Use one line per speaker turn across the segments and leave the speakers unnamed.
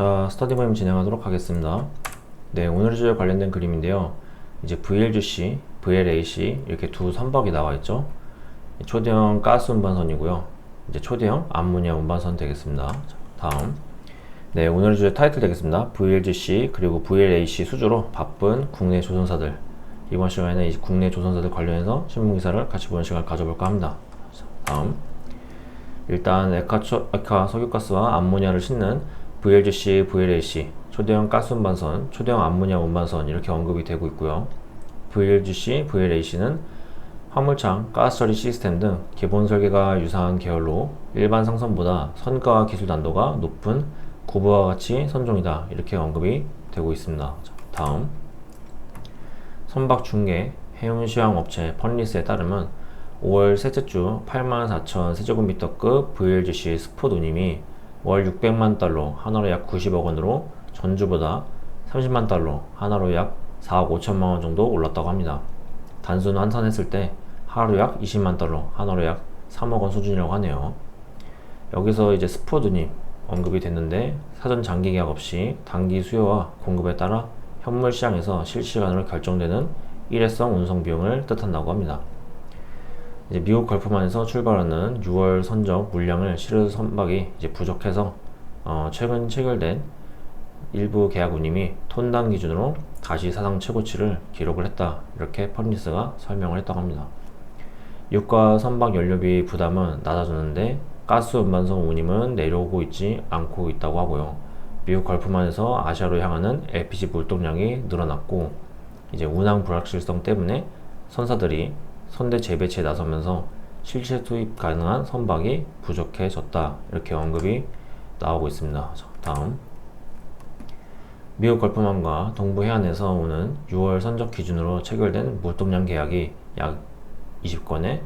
자, 스터디 모임 진행하도록 하겠습니다. 네, 오늘 주제 관련된 그림인데요. 이제 VLGC, VLAC 이렇게 두 선박이 나와 있죠. 초대형 가스 운반선이고요. 이제 초대형 암모니아 운반선 되겠습니다. 자, 다음. 네, 오늘 주제 타이틀 되겠습니다. VLGC 그리고 VLAC 수주로 바쁜 국내 조선사들. 이번 시간에는 이 국내 조선사들 관련해서 신문 기사를 같이 보는 시간을 가져볼까 합니다. 자, 다음. 일단 에카 석유가스와 암모니아를 싣는 VLGC, VLAC, 초대형 가스 운반선, 초대형 암모니아 운반선 이렇게 언급이 되고 있고요. VLGC, VLAC는 화물창, 가스 처리 시스템 등 기본 설계가 유사한 계열로 일반 상선보다 선가와 기술 난도가 높은 구보와 같이 선종이다 이렇게 언급이 되고 있습니다. 자, 다음. 선박 중개 해운시황 업체 펀리스에 따르면 5월 셋째 주 84,000 세제곱미터급 VLGC 스폿 운임이 월 600만 달러, 하나로 약 90억 원으로 전주보다 30만 달러, 하나로 약 4억 5천만 원 정도 올랐다고 합니다. 단순 환산했을 때 하루 약 20만 달러, 하나로 약 3억 원 수준이라고 하네요. 여기서 이제 스폿 운임 언급이 됐는데 사전 장기 계약 없이 단기 수요와 공급에 따라 현물 시장에서 실시간으로 결정되는 일회성 운송 비용을 뜻한다고 합니다. 이제 미국 걸프만에서 출발하는 6월 선적 물량을 실을 선박이 이제 부족해서 최근 체결된 일부 계약 운임이 톤당 기준으로 다시 사상 최고치를 기록을 했다 이렇게 펀리스가 설명을 했다고 합니다. 유가 선박 연료비 부담은 낮아졌는데 가스 운반선 운임은 내려오고 있지 않고 있다고 하고요. 미국 걸프만에서 아시아로 향하는 LPG 물동량이 늘어났고 이제 운항 불확실성 때문에 선사들이 선대 재배치에 나서면서 실제 투입 가능한 선박이 부족해졌다 이렇게 언급이 나오고 있습니다. 자, 다음. 미국 걸프만과 동부 해안에서 오는 6월 선적 기준으로 체결된 물동량 계약이 약 20건에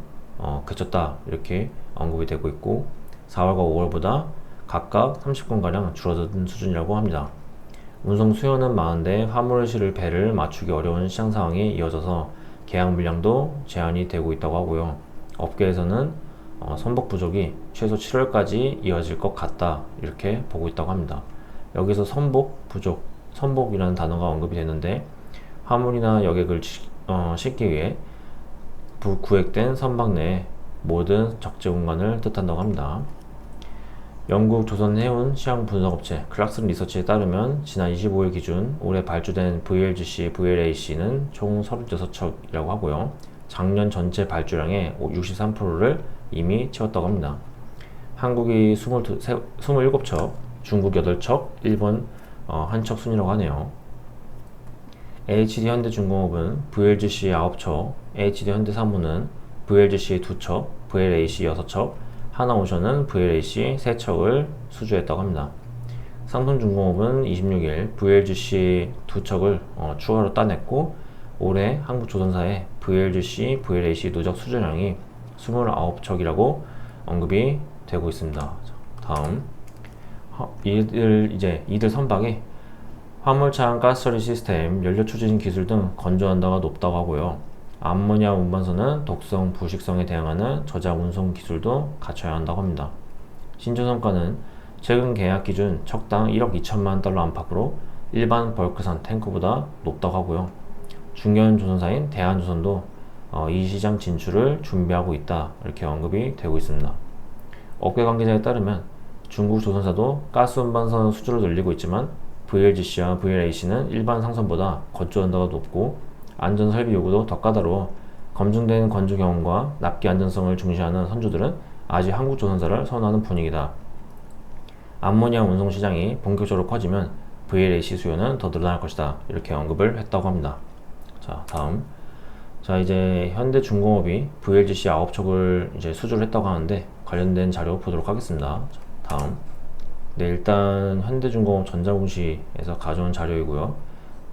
그쳤다 이렇게 언급이 되고 있고 4월과 5월보다 각각 30건가량 줄어든 수준이라고 합니다. 운송 수요는 많은데 화물을 실을 배를 맞추기 어려운 시장 상황이 이어져서 계약 물량도 제한이 되고 있다고 하고요. 업계에서는 선박 부족이 최소 7월까지 이어질 것 같다 이렇게 보고 있다고 합니다. 여기서 선박 부족, 선박이라는 단어가 언급이 되는데 화물이나 여객을 싣기 위해 구획된 선박 내 모든 적재 공간을 뜻한다고 합니다. 영국 조선 해운 시황 분석업체 클락슨 리서치에 따르면 지난 25일 기준 올해 발주된 VLGC, VLAC는 총 36척이라고 하고요. 작년 전체 발주량의 63%를 이미 채웠다고 합니다. 한국이 27척, 중국 8척, 일본 1척 순이라고 하네요. HD 현대중공업은 VLGC 9척, HD 현대사무는 VLGC 2척, VLAC 6척, 하나오션은 VLAC 3척을 수주했다고 합니다. 상선중공업은 26일 VLGC 2척을 추가로 따냈고 올해 한국조선사의 VLGC, VLAC 누적 수주량이 29척이라고 언급이 되고 있습니다. 다음. 이들 선박이 화물차 가스처리 시스템, 연료 추진 기술 등 건조 한도가 높다고 하고요. 암모니아 운반선은 독성, 부식성에 대응하는 저장 운송 기술도 갖춰야 한다고 합니다. 신조선가는 최근 계약 기준 척당 1억 2천만 달러 안팎으로 일반 벌크선 탱크보다 높다고 하고요. 중견 조선사인 대한조선도 이 시장 진출을 준비하고 있다 이렇게 언급이 되고 있습니다. 업계 관계자에 따르면 중국 조선사도 가스 운반선 수주를 늘리고 있지만 VLGC와 VLAC는 일반 상선보다 건조 한도가 높고 안전 설비 요구도 더 까다로워 검증된 건조 경험과 납기 안전성을 중시하는 선주들은 아직 한국 조선사를 선호하는 분위기다. 암모니아 운송 시장이 본격적으로 커지면 VLAC 수요는 더 늘어날 것이다 이렇게 언급을 했다고 합니다. 자, 다음. 자, 이제 현대중공업이 VLGC 9척을 이제 수주를 했다고 하는데 관련된 자료 보도록 하겠습니다. 자, 다음. 네, 일단 현대중공업 전자공시에서 가져온 자료이고요.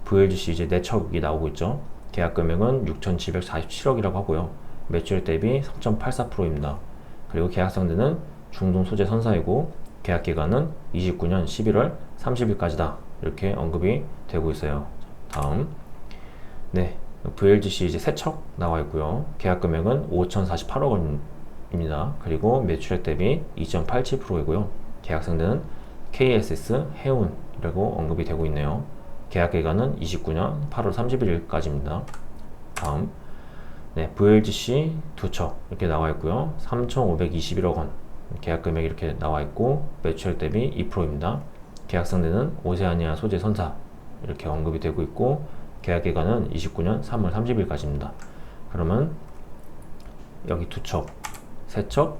VLGC 이제 4척이 나오고 있죠. 계약 금액은 6,747억이라고 하고요. 매출 대비 3.84%입니다. 그리고 계약 상대는 중동 소재 선사이고 계약 기간은 29년 11월 30일까지다. 이렇게 언급이 되고 있어요. 다음. 네, VLGC 이제 3척 나와 있고요. 계약 금액은 5,048억 원입니다. 그리고 매출액 대비 2.87%이고요. 계약 상대는 KSS, 해운 라고 언급이 되고 있네요. 계약 기간은 29년 8월 31일까지입니다. 다음, 네, VLGC 두 척 이렇게 나와 있고요. 3,521억 원 계약 금액 이렇게 나와 있고 매출액 대비 2%입니다. 계약 상대는 오세아니아 소재 선사 이렇게 언급이 되고 있고 계약 기간은 29년 3월 30일까지입니다. 그러면 여기 두 척, 세 척,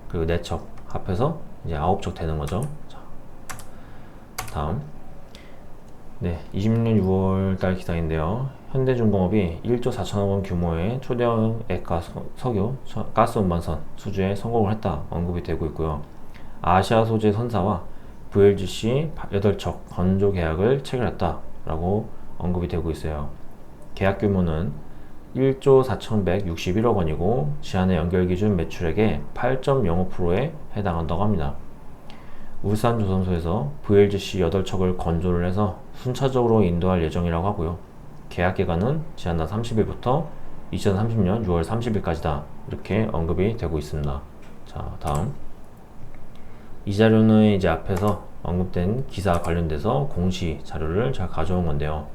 그리고 네 척 합해서 이제 9척 되는 거죠. 자, 다음, 네, 26년 6월 달 기사인데요. 현대중공업이 1조 4천억 원 규모의 초대형 액가 석유 가스 운반선 수주에 성공을 했다 언급이 되고 있고요. 아시아 소재 선사와 VLGC 8척 건조 계약을 체결했다 라고 언급이 되고 있어요. 계약 규모는 1조 4,161억 원이고 지난해 연결 기준 매출액의 8.05%에 해당한다고 합니다. 울산 조선소에서 VLGC 8척을 건조를 해서 순차적으로 인도할 예정이라고 하고요. 계약 기간은 지난달 30일부터 2030년 6월 30일까지다 이렇게 언급이 되고 있습니다. 자, 다음, 이 자료는 이제 앞에서 언급된 기사 관련돼서 공시 자료를 제가 가져온 건데요.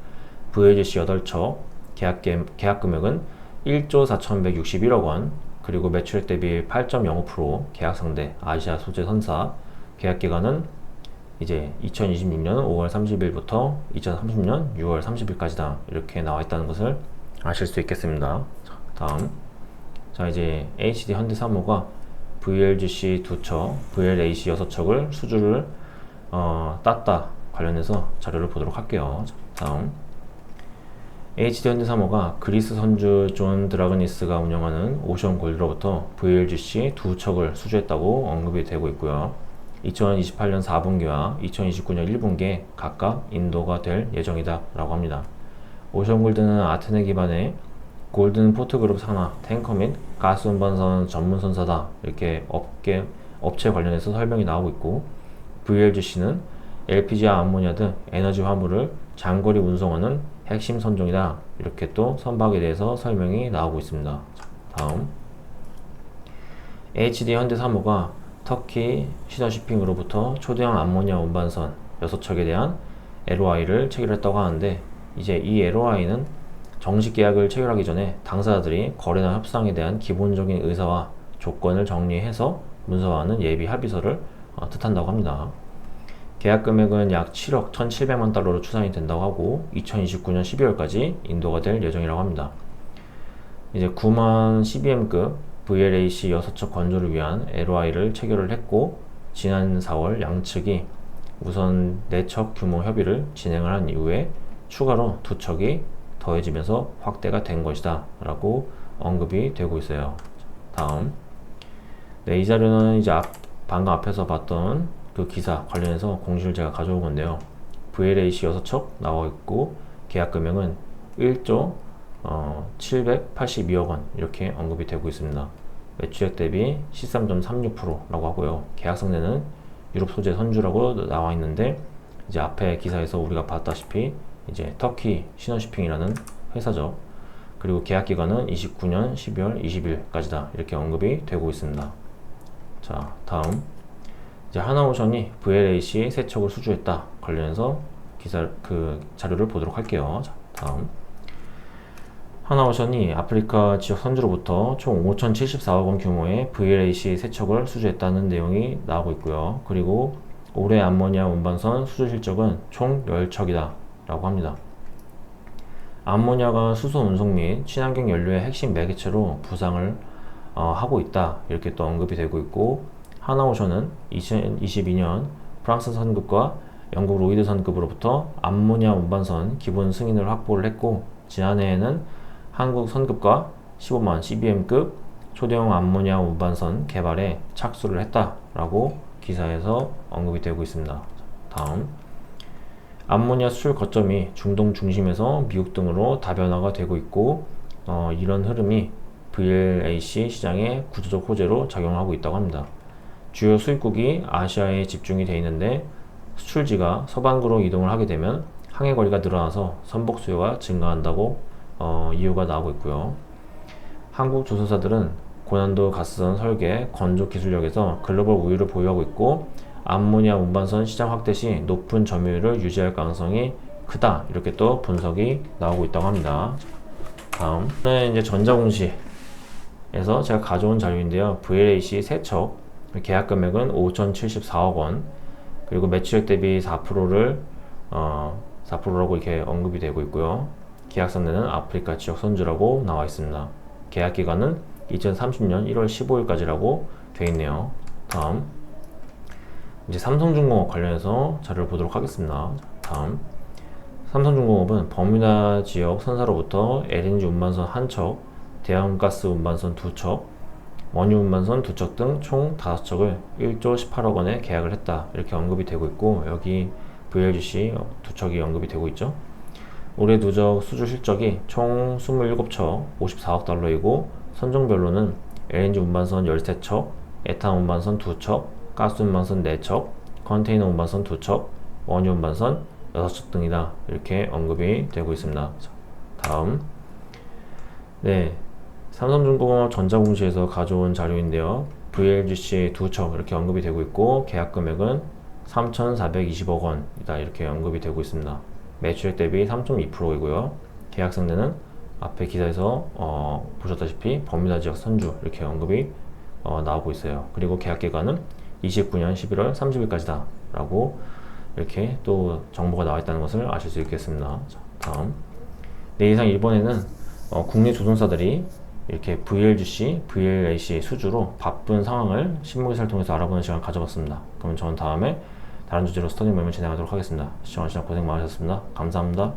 VLGC 8척 계약 금액은 1조 4,161억 원, 그리고 매출액 대비 8.05% 계약 상대 아시아 소재 선사, 계약 기간은 이제 2026년 5월 30일부터 2030년 6월 30일까지다 이렇게 나와 있다는 것을 아실 수 있겠습니다. 자, 다음, 자 이제 HD 현대사무가 VLGC 2척, VLAC 6척을 수주를 땄다 관련해서 자료를 보도록 할게요. 자, 다음, HD 현대사무가 그리스 선주 존 드라그니스가 운영하는 오션 골드로부터 VLGC 2척을 수주했다고 언급이 되고 있고요. 2028년 4분기와 2029년 1분기에 각각 인도가 될 예정이다 라고 합니다. 오션골드는 아테네 기반의 골든 포트그룹 산하 탱커 및 가스 운반선 전문 선사다 이렇게 업체 관련해서 설명이 나오고 있고, VLGC는 LPG와 암모니아 등 에너지 화물을 장거리 운송하는 핵심 선종이다 이렇게 또 선박에 대해서 설명이 나오고 있습니다. 다음, HD 현대사무가 터키 시너쉬핑으로부터 초대형 암모니아 운반선 6척에 대한 LOI를 체결했다고 하는데, 이제 이 LOI는 정식 계약을 체결하기 전에 당사자들이 거래나 협상에 대한 기본적인 의사와 조건을 정리해서 문서화하는 예비 합의서를 뜻한다고 합니다. 계약 금액은 약 7억 1,700만 달러로 추산이 된다고 하고 2029년 12월까지 인도가 될 예정이라고 합니다. 이제 9만 CBM급 VLAC 6척 건조를 위한 LOI를 체결을 했고, 지난 4월 양측이 우선 4척 규모 협의를 진행을 한 이후에 추가로 2척이 더해지면서 확대가 된 것이다 라고 언급이 되고 있어요. 다음, 네, 이 자료는 이제 방금 앞에서 봤던 그 기사 관련해서 공시를 제가 가져온 건데요. VLAC 6척 나와 있고 계약 금액은 1조 782억 원 이렇게 언급이 되고 있습니다. 매출액 대비 13.36%라고 하고요. 계약 상대는 유럽 소재 선주라고 나와 있는데, 이제 앞에 기사에서 우리가 봤다시피 이제 터키 시너쉬핑이라는 회사죠. 그리고 계약 기간은 29년 12월 20일까지다 이렇게 언급이 되고 있습니다. 자, 다음, 이제 하나오션이 VLAC 3척을 수주했다 관련해서 자료를 보도록 할게요. 자, 다음, 하나오션이 아프리카 지역 선주로부터 총 5,074억 원 규모의 VLAC 3척을 수주했다는 내용이 나오고 있고요. 그리고 올해 암모니아 운반선 수주 실적은 총 10척이다 라고 합니다. 암모니아가 수소 운송 및 친환경 연료의 핵심 매개체로 부상을 하고 있다 이렇게 또 언급이 되고 있고, 하나오션은 2022년 프랑스 선급과 영국 로이드 선급으로부터 암모니아 운반선 기본 승인을 확보를 했고, 지난해에는 한국 선급과 15만 CBM급 초대형 암모니아 운반선 개발에 착수를 했다라고 기사에서 언급이 되고 있습니다. 다음, 암모니아 수출 거점이 중동 중심에서 미국 등으로 다변화가 되고 있고, 이런 흐름이 VLAC 시장의 구조적 호재로 작용하고 있다고 합니다. 주요 수입국이 아시아에 집중이 되어 있는데 수출지가 서반구로 이동을 하게 되면 항해 거리가 늘어나서 선박 수요가 증가한다고 이유가 나오고 있고요. 한국 조선사들은 고난도 가스선 설계, 건조 기술력에서 글로벌 우위를 보유하고 있고, 암모니아 운반선 시장 확대 시 높은 점유율을 유지할 가능성이 크다. 이렇게 또 분석이 나오고 있다고 합니다. 다음은 이제 전자공시에서 제가 가져온 자료인데요. VLAC 세척 계약 금액은 5,074억 원, 그리고 매출액 대비 4%를 4%라고 이렇게 언급이 되고 있고요. 계약 상대는 아프리카 지역 선주라고 나와 있습니다. 계약 기간은 2030년 1월 15일까지라고 되어 있네요. 다음 이제 삼성중공업 관련해서 자료를 보도록 하겠습니다. 다음 삼성중공업은 버뮤다 지역 선사로부터 LNG 운반선 한 척, 대형가스 운반선 2척, 원유 운반선 2척 등 총 5척을 1조 18억 원에 계약을 했다. 이렇게 언급이 되고 있고, 여기 VLGC 2척이 언급이 되고 있죠. 올해 누적 수주 실적이 총 27척 54억 달러이고, 선종별로는 LNG 운반선 13척, 에탄 운반선 2척, 가스 운반선 4척, 컨테이너 운반선 2척, 원유 운반선 6척 등이다. 이렇게 언급이 되고 있습니다. 다음 삼성중공업 전자공시에서 가져온 자료인데요. VLGC 2척 이렇게 언급이 되고 있고, 계약 금액은 3,420억 원이다. 이렇게 언급이 되고 있습니다. 매출액 대비 3.2%이고요. 계약 상대는 앞에 기사에서 보셨다시피 버뮤다 지역 선주 이렇게 언급이 나오고 있어요. 그리고 계약 기간은 29년 11월 30일까지다 라고 이렇게 또 정보가 나와 있다는 것을 아실 수 있겠습니다. 자, 다음 이상 이번에는 국내 조선사들이 이렇게 VLGC, VLAC 수주로 바쁜 상황을 신문기사를 통해서 알아보는 시간을 가져봤습니다. 그럼 저는 다음에 다른 주제로 스터디 모임을 진행하도록 하겠습니다. 시청하시느라 고생 많으셨습니다. 감사합니다.